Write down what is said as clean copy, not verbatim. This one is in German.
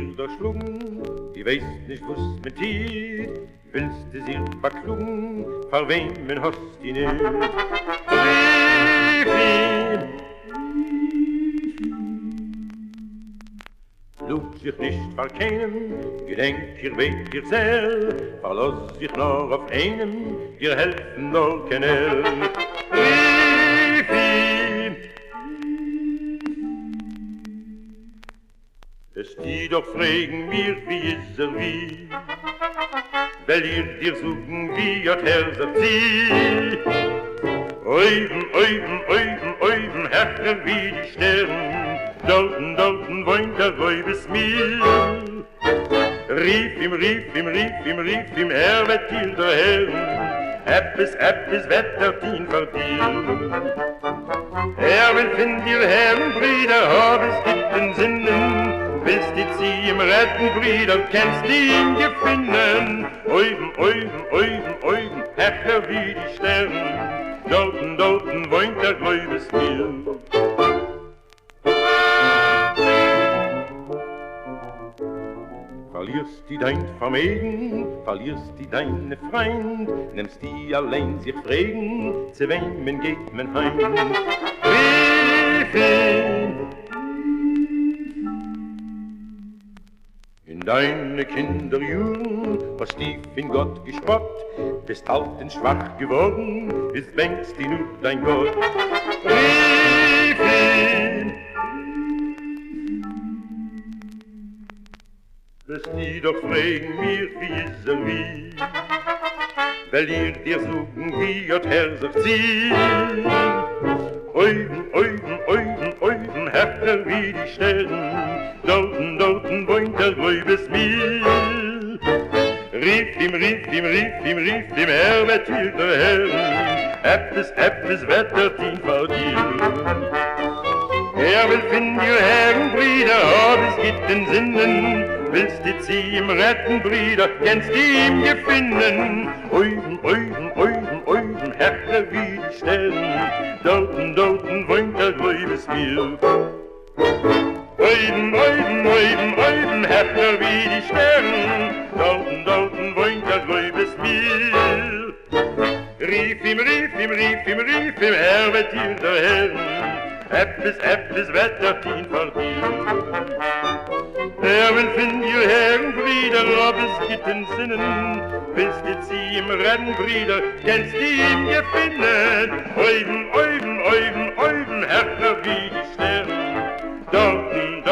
dir durchschlungen, ich weiß nicht, was mit dir, willst du sie verklugen, vor wem hast du nicht? Lug sich nicht vor keinem, gedenk ihr weht dir sehr, verlass sich nur auf einem, dir helfen nur keiner. Es die doch fragen mir, wie ist wie, weil ihr dir suchen, wie hat sagt sie. Oben, härter wie die Sterne, dorten wohnt der Weibesmeer. Rief ihm, wird dir der Herr, Eppes, wettert ihn vor dir. Will find dir Herren, Brüder, hab es gibt den Sinnen, willst die sie im retten, Brüder, kennst die ihn gefunden. Oben, härter wie die Sterne, dorten wohnt der Weibesmeer. Verlierst die dein Vermögen, verlierst die deine Freund, nimmst die allein sich fragen, zu wem geht man heim? In deine Kinderjugend hast tief in Gott gespott, bist alt und schwach geworden, ist längst die nur dein Gott. Wirst die doch fragen mir, wie ist wie, weil ihr dir suchen, wie hat sagt sie. Oben, härter wie die Sterne, dorten wohnt der Weibesmeer. Rief ihm, wird dir der Herr, Eppes, wettert ihn vor dir. Will find ihr Herren, Brüder, hab es gibt den Sinnen, willst die sie ihm retten, Brüder, kennst die ihm gefunden. Oben, härter wie die Sterne, dorten wohnt der Weibesmeer. Oben, härter wie die Sterne, dorten wohnt der Weibesmeer. Rief ihm, wird dir der Herr, Eppes, wettert ihn vor dir. Will find ihr Herren, Brüder, ob es gibt den Sinnen, willst du sie im Rennen, Brüder, kennst die ihm gefunden. Oben, härter wie die Sterne, dorten